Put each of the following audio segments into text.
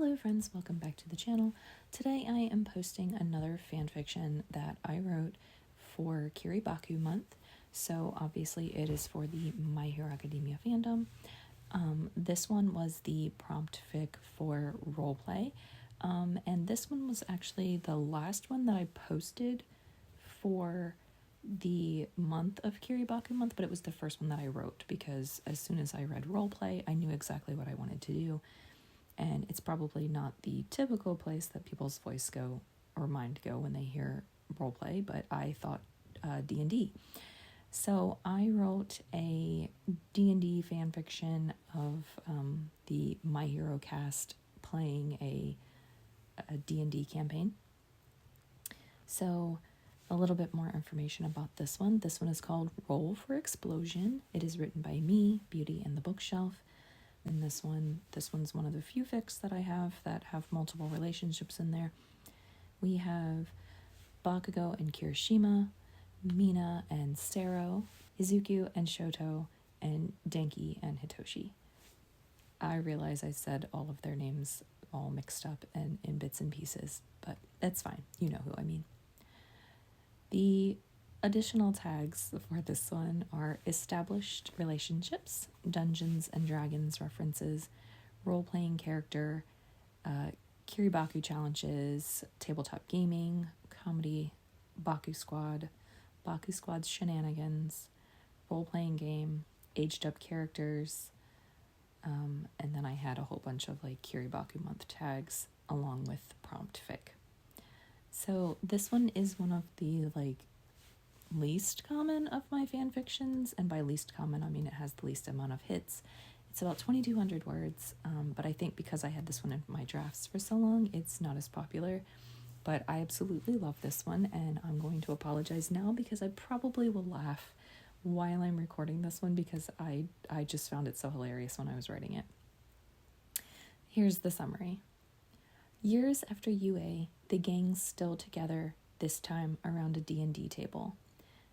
Hello friends, welcome back to the channel. Today I am posting another fanfiction that I wrote for Kiribaku month. So obviously it is for the My Hero Academia fandom. This one was the prompt fic for roleplay. And this one was actually the last one that I posted for the month of Kiribaku month, but it was the first one that I wrote because as soon as I read roleplay, I knew exactly what I wanted to do. And it's probably not the typical place that people's voice go or mind go when they hear roleplay, but I thought D&D. So I wrote a D&D fanfiction of the My Hero cast playing a D&D campaign. So a little bit more information about this one. This one is called Roll for Explosion. It is written by me, Beauty and the Bookshelf. And this one's one of the few fics that I have that have multiple relationships in there. We have Bakugo and Kirishima, Mina and Sero, Izuku and Shoto, and Denki and Hitoshi. I realize I said all of their names all mixed up and in bits and pieces, but that's fine. You know who I mean. The additional tags for this one are established relationships, Dungeons and Dragons references, role-playing character, Kiribaku challenges, tabletop gaming, comedy, Baku Squad's shenanigans, role-playing game, aged-up characters, and then I had a whole bunch of Kiribaku month tags along with prompt fic. So this one is one of the least common of my fan fictions, and by least common I mean it has the least amount of hits. It's about 2,200 words, but I think because I had this one in my drafts for so long, it's not as popular. But I absolutely love this one, and I'm going to apologize now because I probably will laugh while I'm recording this one because I just found it so hilarious when I was writing it. Here's the summary. Years after UA, the gang's still together, this time around a D&D table.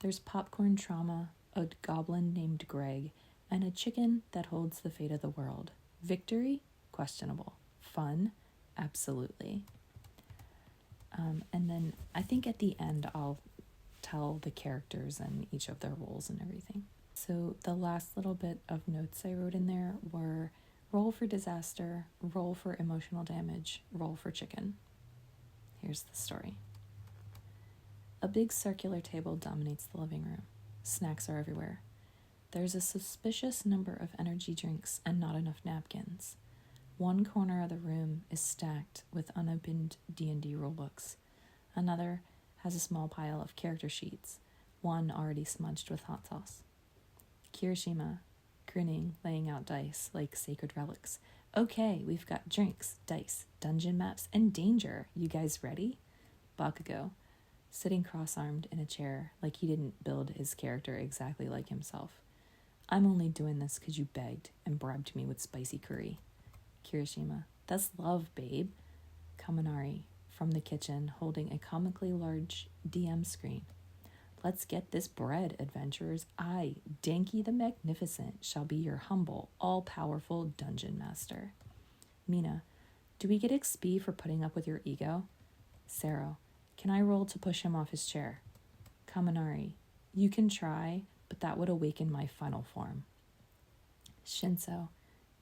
There's popcorn trauma, a goblin named Greg, and a chicken that holds the fate of the world. Victory? Questionable. Fun? Absolutely. And then I think at the end I'll tell the characters and each of their roles and everything. So the last little bit of notes I wrote in there were roll for disaster, roll for emotional damage, roll for chicken. Here's the story. A big circular table dominates the living room. Snacks are everywhere. There's a suspicious number of energy drinks and not enough napkins. One corner of the room is stacked with unopened D&D rulebooks. Another has a small pile of character sheets, one already smudged with hot sauce. Kirishima, grinning, laying out dice like sacred relics. Okay, we've got drinks, dice, dungeon maps, and danger. You guys ready? Bakugo, sitting cross-armed in a chair like he didn't build his character exactly like himself. I'm only doing this because you begged and bribed me with spicy curry. Kirishima, that's love, babe. Kaminari, from the kitchen, holding a comically large DM screen. Let's get this bread, adventurers. I, Denki the Magnificent, shall be your humble, all-powerful dungeon master. Mina, do we get XP for putting up with your ego? Sero, can I roll to push him off his chair? Kaminari, you can try, but that would awaken my final form. Shinso,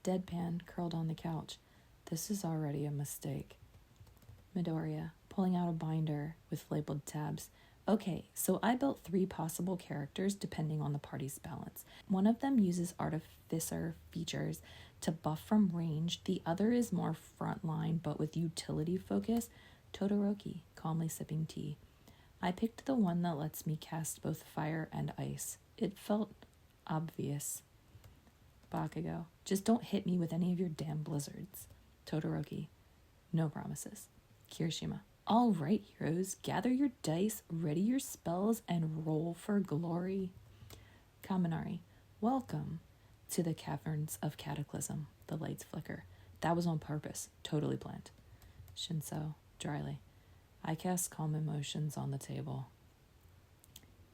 deadpan, curled on the couch. This is already a mistake. Midoriya, pulling out a binder with labeled tabs. Okay, so I built 3 possible characters depending on the party's balance. One of them uses artificer features to buff from range. The other is more frontline, but with utility focus. Todoroki, calmly sipping tea. I picked the one that lets me cast both fire and ice. It felt obvious. Bakugo, just don't hit me with any of your damn blizzards. Todoroki, no promises. Kirishima, all right, heroes, gather your dice, ready your spells, and roll for glory. Kaminari, welcome to the caverns of Cataclysm. The lights flicker. That was on purpose, totally planned. Shinso, dryly, I cast calm emotions on the table.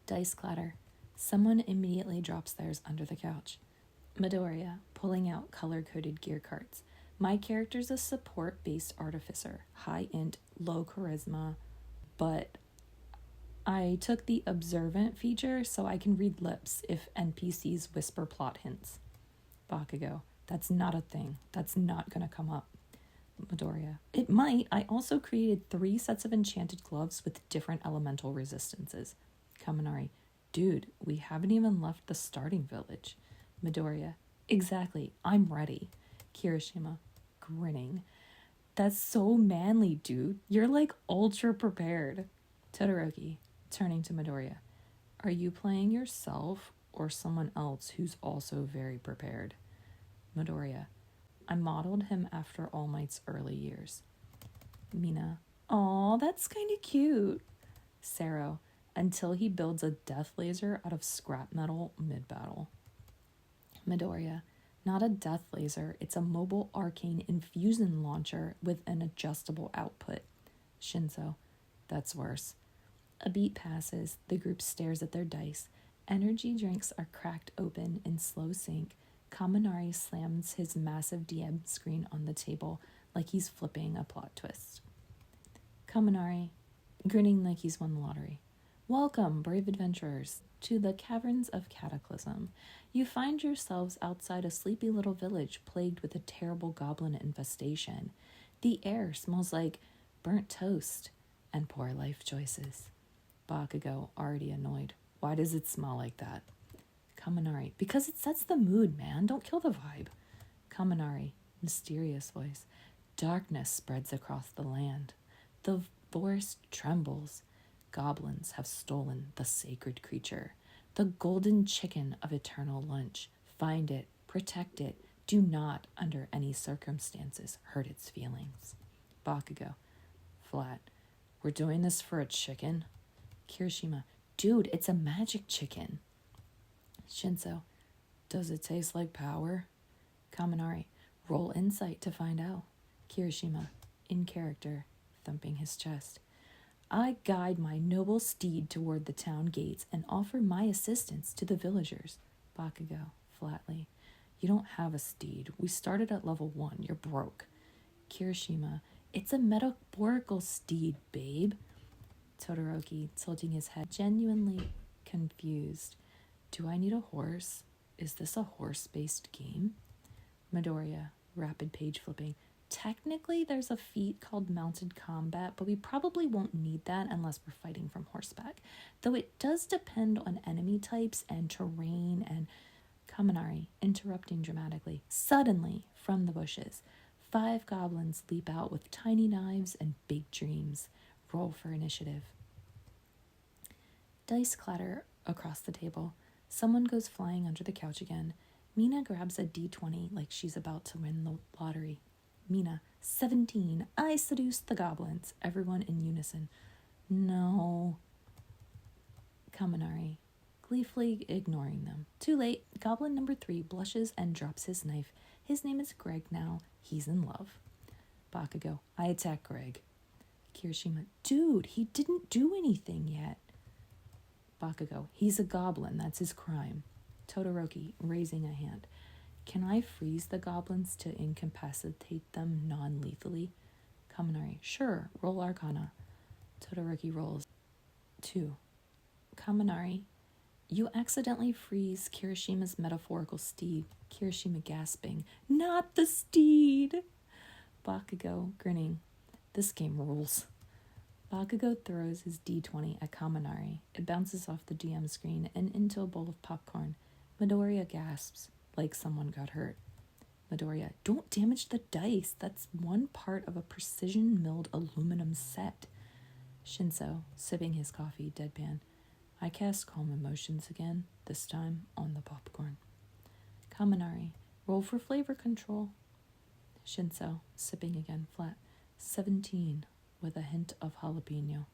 Dice clatter. Someone immediately drops theirs under the couch. Midoriya, pulling out color-coded gear cards. My character's a support-based artificer, high int, low charisma, but I took the observant feature so I can read lips if NPCs whisper plot hints. Bakugo, that's not a thing. That's not gonna come up. Midoriya, it might. I also created 3 sets of enchanted gloves with different elemental resistances. Kaminari, dude, we haven't even left the starting village. Midoriya, exactly. I'm ready. Kirishima, grinning. That's so manly, dude. You're like ultra prepared. Todoroki, turning to Midoriya, are you playing yourself or someone else who's also very prepared? Midoriya, I modeled him after All Might's early years. Mina, aw, that's kind of cute. Sero, until he builds a death laser out of scrap metal mid-battle. Midoriya, not a death laser, it's a mobile arcane infusion launcher with an adjustable output. Shinso, that's worse. A beat passes, the group stares at their dice. Energy drinks are cracked open in slow sync. Kaminari slams his massive DM screen on the table like he's flipping a plot twist. Kaminari, grinning like he's won the lottery. Welcome, brave adventurers, to the Caverns of Cataclysm. You find yourselves outside a sleepy little village plagued with a terrible goblin infestation. The air smells like burnt toast and poor life choices. Bakugo, already annoyed. Why does it smell like that? Kaminari, because it sets the mood, man. Don't kill the vibe. Kaminari, mysterious voice. Darkness spreads across the land. The forest trembles. Goblins have stolen the sacred creature, the golden chicken of eternal lunch. Find it, protect it. Do not, under any circumstances, hurt its feelings. Bakugo, flat. We're doing this for a chicken? Kirishima, dude, it's a magic chicken. Shinso, does it taste like power? Kaminari, roll insight to find out. Kirishima, in character, thumping his chest. I guide my noble steed toward the town gates and offer my assistance to the villagers. Bakugo, flatly. You don't have a steed. We started at level 1. You're broke. Kirishima, it's a metaphorical steed, babe. Todoroki, tilting his head, genuinely confused. Do I need a horse? Is this a horse-based game? Midoriya, rapid page flipping. Technically, there's a feat called mounted combat, but we probably won't need that unless we're fighting from horseback. Though it does depend on enemy types and terrain and... Kaminari, interrupting dramatically. Suddenly, from the bushes, 5 goblins leap out with tiny knives and big dreams. Roll for initiative. Dice clatter across the table. Someone goes flying under the couch again. Mina grabs a d20 like she's about to win the lottery. Mina, 17. I seduced the goblins. Everyone in unison. No. Kaminari, gleefully ignoring them. Too late. Goblin number 3 blushes and drops his knife. His name is Greg now. He's in love. Bakugo, I attack Greg. Kirishima, dude, he didn't do anything yet. Bakugo, he's a goblin. That's his crime. Todoroki, raising a hand. Can I freeze the goblins to incapacitate them non-lethally? Kaminari, sure, roll Arcana. Todoroki rolls 2. Kaminari, you accidentally freeze Kirishima's metaphorical steed. Kirishima gasping, not the steed! Bakugo, grinning. This game rules. Bakugo throws his d20 at Kaminari. It bounces off the DM screen and into a bowl of popcorn. Midoriya gasps, like someone got hurt. Midoriya, don't damage the dice. That's one part of a precision-milled aluminum set. Shinso, sipping his coffee, deadpan. I cast Calm Emotions again, this time on the popcorn. Kaminari, roll for flavor control. Shinso, sipping again, flat. 17, with a hint of jalapeno.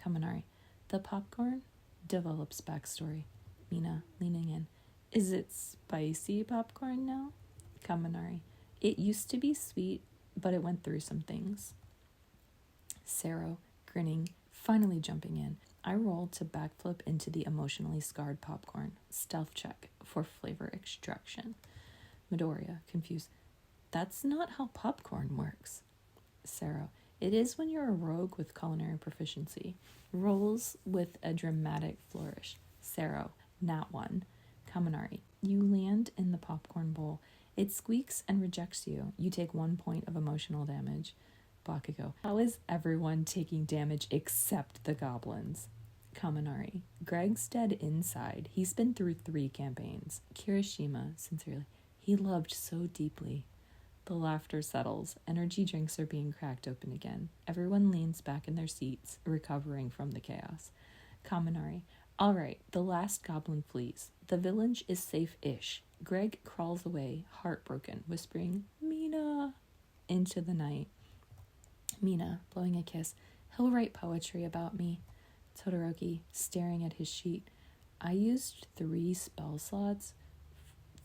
Kaminari, the popcorn develops backstory. Mina, leaning in. Is it spicy popcorn now? Kaminari, it used to be sweet, but it went through some things. Sero, grinning, finally jumping in. I rolled to backflip into the emotionally scarred popcorn. Stealth check for flavor extraction. Midoriya, confused. That's not how popcorn works. Sero, it is when you're a rogue with culinary proficiency. Rolls with a dramatic flourish. Sero, nat 1. Kaminari, you land in the popcorn bowl. It squeaks and rejects you. You take 1 point of emotional damage. Bakugo, how is everyone taking damage except the goblins? Kaminari, Greg's dead inside. He's been through 3 campaigns. Kirishima, sincerely, he loved so deeply. The laughter settles. Energy drinks are being cracked open again. Everyone leans back in their seats, recovering from the chaos. Kaminari, all right, the last goblin flees. The village is safe-ish. Greg crawls away, heartbroken, whispering, Mina, into the night. Mina, blowing a kiss, he'll write poetry about me. Todoroki, staring at his sheet. I used 3 spell slots,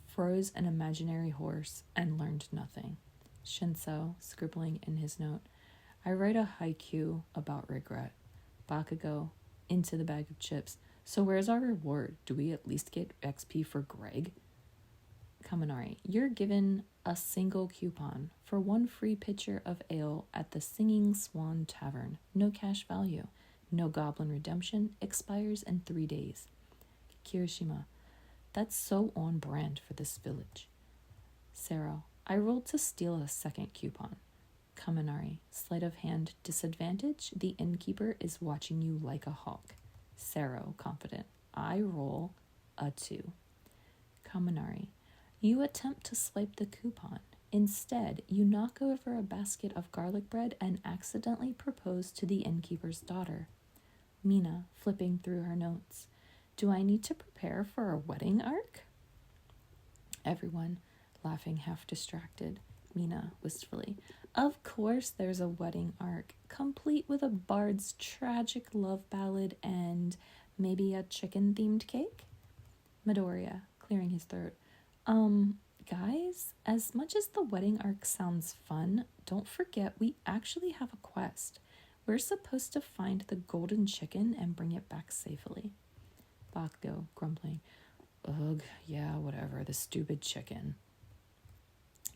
froze an imaginary horse, and learned nothing. Shinso, scribbling in his note. I write a haiku about regret. Bakugo, into the bag of chips. So where's our reward? Do we at least get XP for Greg? Kaminari, you're given a single coupon for 1 free pitcher of ale at the Singing Swan Tavern. No cash value. No goblin redemption. Expires in 3 days. Kirishima, that's so on brand for this village. Sero, I rolled to steal a 2nd coupon. Kaminari, sleight of hand disadvantage. The innkeeper is watching you like a hawk. Sero, confident. I roll a 2. Kaminari, you attempt to swipe the coupon. Instead, you knock over a basket of garlic bread and accidentally propose to the innkeeper's daughter. Mina, flipping through her notes. Do I need to prepare for a wedding arc? Everyone, laughing half distracted. Mina, wistfully. Of course there's a wedding arc, complete with a bard's tragic love ballad and maybe a chicken-themed cake? Midoriya, clearing his throat. Guys, as much as the wedding arc sounds fun, don't forget we actually have a quest. We're supposed to find the golden chicken and bring it back safely. Bakugo, grumbling. Ugh, yeah, whatever, the stupid chicken.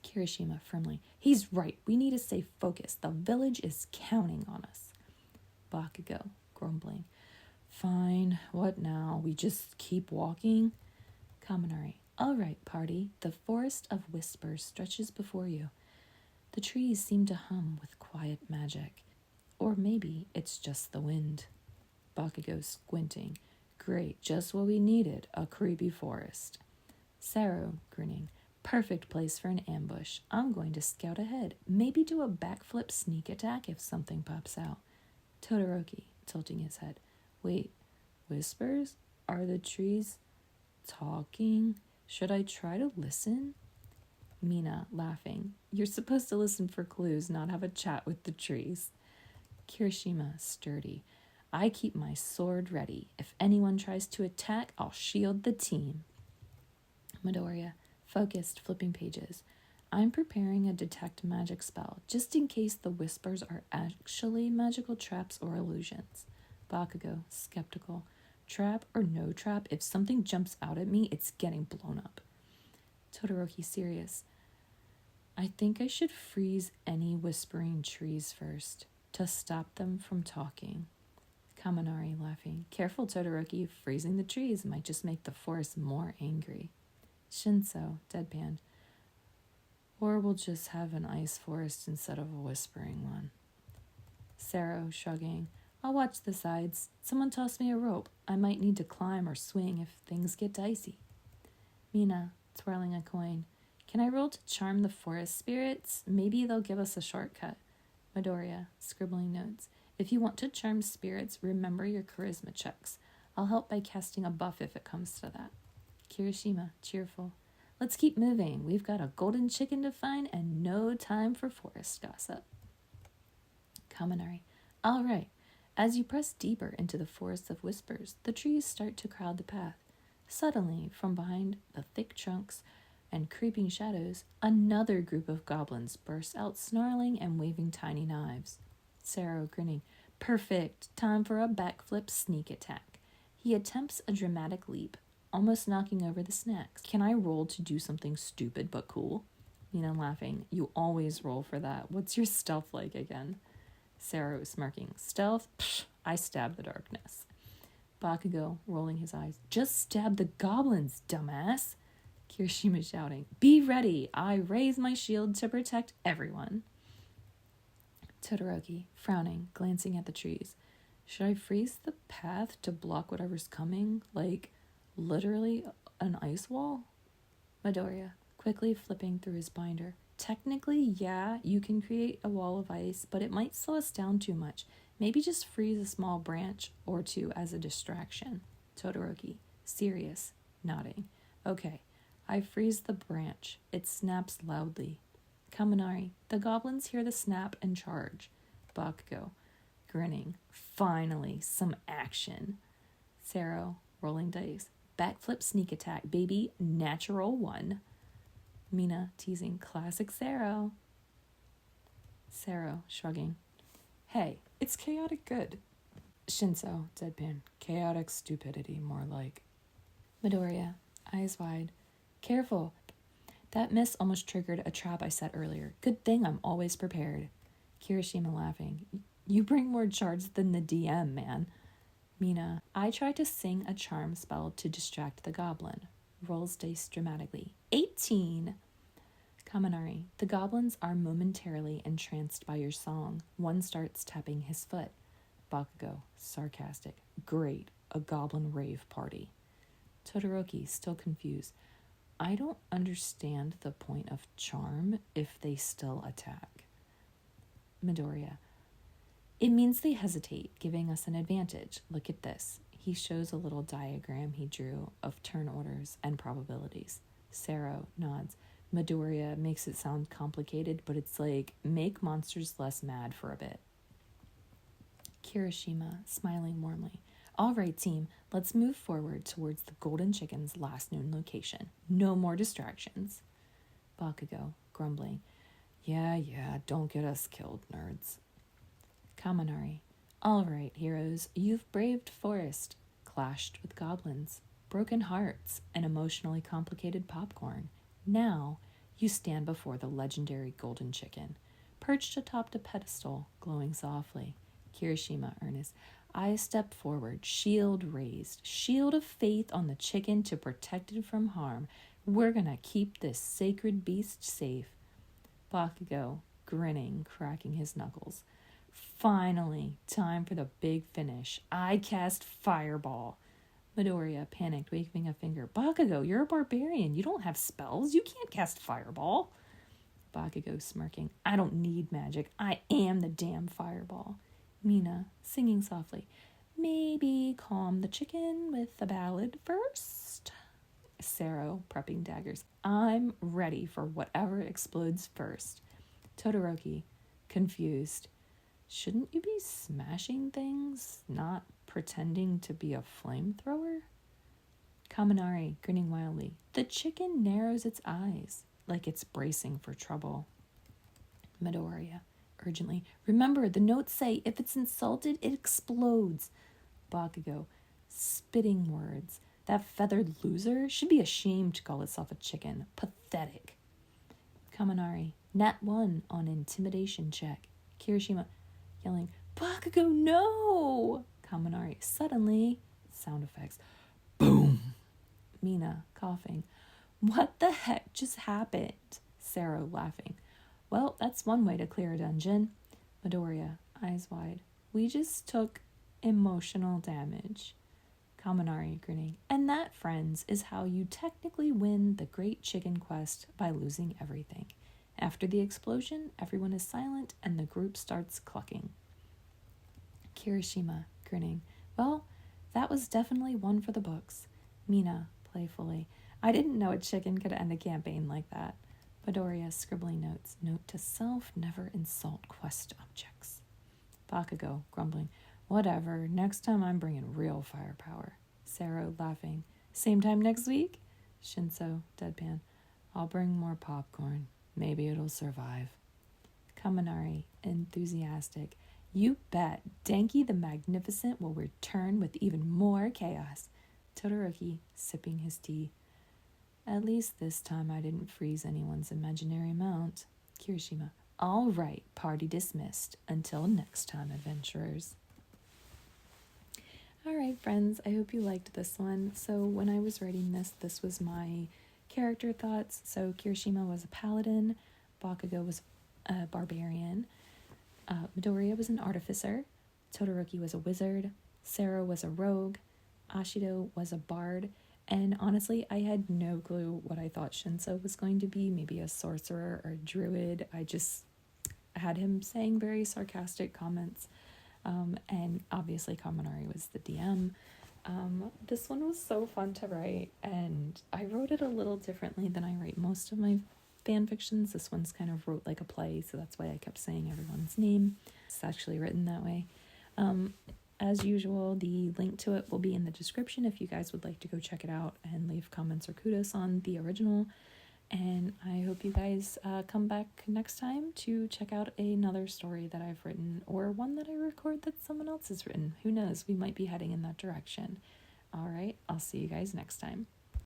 Kirishima, firmly. He's right, we need to stay focused. The village is counting on us. Bakugo, grumbling. Fine, what now? We just keep walking? Kaminari, all right, party. The forest of whispers stretches before you. The trees seem to hum with quiet magic. Or maybe it's just the wind. Bakugo, squinting. Great, just what we needed, a creepy forest. Sero, grinning. Perfect place for an ambush. I'm going to scout ahead. Maybe do a backflip sneak attack if something pops out. Todoroki, tilting his head. Wait, whispers? Are the trees talking? Should I try to listen? Mina, laughing. You're supposed to listen for clues, not have a chat with the trees. Kirishima, sturdy. I keep my sword ready. If anyone tries to attack, I'll shield the team. Midoriya, focused, flipping pages. I'm preparing a detect magic spell, just in case the whispers are actually magical traps or illusions. Bakugo, skeptical. Trap or no trap, if something jumps out at me, it's getting blown up. Todoroki, serious. I think I should freeze any whispering trees first, to stop them from talking. Kaminari, laughing. Careful, Todoroki, freezing the trees might just make the forest more angry. Shinso, deadpan. Or we'll just have an ice forest instead of a whispering one. Sero, shrugging. I'll watch the sides. Someone toss me a rope. I might need to climb or swing if things get dicey. Mina, twirling a coin. Can I roll to charm the forest spirits? Maybe they'll give us a shortcut. Midoriya, scribbling notes. If you want to charm spirits, remember your charisma checks. I'll help by casting a buff if it comes to that. Kirishima, cheerful. Let's keep moving. We've got a golden chicken to find and no time for forest gossip. Kaminari. All right. As you press deeper into the forest of whispers, the trees start to crowd the path. Suddenly, from behind the thick trunks and creeping shadows, another group of goblins bursts out, snarling and waving tiny knives. Sero, grinning. Perfect. Time for a backflip sneak attack. He attempts a dramatic leap, almost knocking over the snacks. Can I roll to do something stupid but cool? Mina laughing. You always roll for that. What's your stealth like again? Sero smirking. Stealth? Psh, I stab the darkness. Bakugo rolling his eyes. Just stab the goblins, dumbass. Kirishima shouting. Be ready. I raise my shield to protect everyone. Todoroki frowning, glancing at the trees. Should I freeze the path to block whatever's coming? Like, literally an ice wall? Midoriya, quickly flipping through his binder. Technically, yeah, you can create a wall of ice, but it might slow us down too much. Maybe just freeze a small branch or two as a distraction. Todoroki, serious, nodding. Okay, I freeze the branch. It snaps loudly. Kaminari, the goblins hear the snap and charge. Bakugo, grinning. Finally, some action. Sero, rolling dice. Backflip sneak attack, baby. Natural 1. Mina, teasing. Classic Sero. Sero, shrugging. Hey, it's chaotic good. Shinso, deadpan. Chaotic stupidity, more like. Midoriya, eyes wide. Careful. That miss almost triggered a trap I set earlier. Good thing I'm always prepared. Kirishima laughing. You bring more shards than the DM, man. Mina, I try to sing a charm spell to distract the goblin. Rolls dice dramatically. 18! Kaminari, the goblins are momentarily entranced by your song. One starts tapping his foot. Bakugo, sarcastic. Great, a goblin rave party. Todoroki, still confused. I don't understand the point of charm if they still attack. Midoriya, it means they hesitate, giving us an advantage. Look at this. He shows a little diagram he drew of turn orders and probabilities. Sero nods. Midoriya makes it sound complicated, but it's like, make monsters less mad for a bit. Kirishima, smiling warmly. All right, team, let's move forward towards the Golden Chicken's last known location. No more distractions. Bakugo, grumbling. Yeah, don't get us killed, nerds. Kaminari. All right, heroes, you've braved forest, clashed with goblins, broken hearts, and emotionally complicated popcorn. Now, you stand before the legendary Golden Chicken, perched atop a pedestal, glowing softly. Kirishima, earnest. I step forward, shield raised, shield of faith on the chicken to protect it from harm. We're gonna keep this sacred beast safe. Bakugo, grinning, cracking his knuckles. Finally, time for the big finish. I cast Fireball. Midoriya, panicked, waving a finger. Bakugo, you're a barbarian. You don't have spells. You can't cast Fireball. Bakugo, smirking. I don't need magic. I am the damn Fireball. Mina, singing softly. Maybe calm the chicken with a ballad first. Sero, prepping daggers. I'm ready for whatever explodes first. Todoroki, confused. Shouldn't you be smashing things, not pretending to be a flamethrower? Kaminari, grinning wildly. The chicken narrows its eyes, like it's bracing for trouble. Midoriya, urgently. Remember, the notes say if it's insulted, it explodes. Bakugo, spitting words. That feathered loser should be ashamed to call itself a chicken. Pathetic. Kaminari, nat 1 on intimidation check. Kirishima, yelling, Bakugo, no! Kaminari, suddenly, sound effects. Boom! Mina, coughing. What the heck just happened? Sero, laughing. Well, that's one way to clear a dungeon. Midoriya, eyes wide. We just took emotional damage. Kaminari, grinning. And that, friends, is how you technically win the Great Chicken Quest by losing everything. After the explosion, everyone is silent and the group starts clucking. Kirishima, grinning. Well, that was definitely one for the books. Mina, playfully. I didn't know a chicken could end a campaign like that. Midoriya, scribbling notes. Note to self, never insult quest objects. Bakugo, grumbling. Whatever, next time I'm bringing real firepower. Sero, laughing. Same time next week? Shinso, deadpan. I'll bring more popcorn. Maybe it'll survive. Kaminari, enthusiastic. You bet. Denki the Magnificent will return with even more chaos. Todoroki, sipping his tea. At least this time I didn't freeze anyone's imaginary mount. Kirishima. All right, party dismissed. Until next time, adventurers. All right, friends, I hope you liked this one. So when I was writing this was my character thoughts. So Kirishima was a paladin, Bakugo was a barbarian, Midoriya was an artificer, Todoroki was a wizard, Sero was a rogue, Ashido was a bard, and honestly, I had no clue what I thought Shinso was going to be, maybe a sorcerer or a druid. I just had him saying very sarcastic comments, and obviously Kaminari was the DM. This one was so fun to write, and I wrote it a little differently than I write most of my fan fictions. This one's kind of wrote like a play, so that's why I kept saying everyone's name. It's actually written that way. As usual, the link to it will be in the description if you guys would like to go check it out and leave comments or kudos on the original. And I hope you guys come back next time to check out another story that I've written, or one that I record that someone else has written. Who knows? We might be heading in that direction. All right, I'll see you guys next time.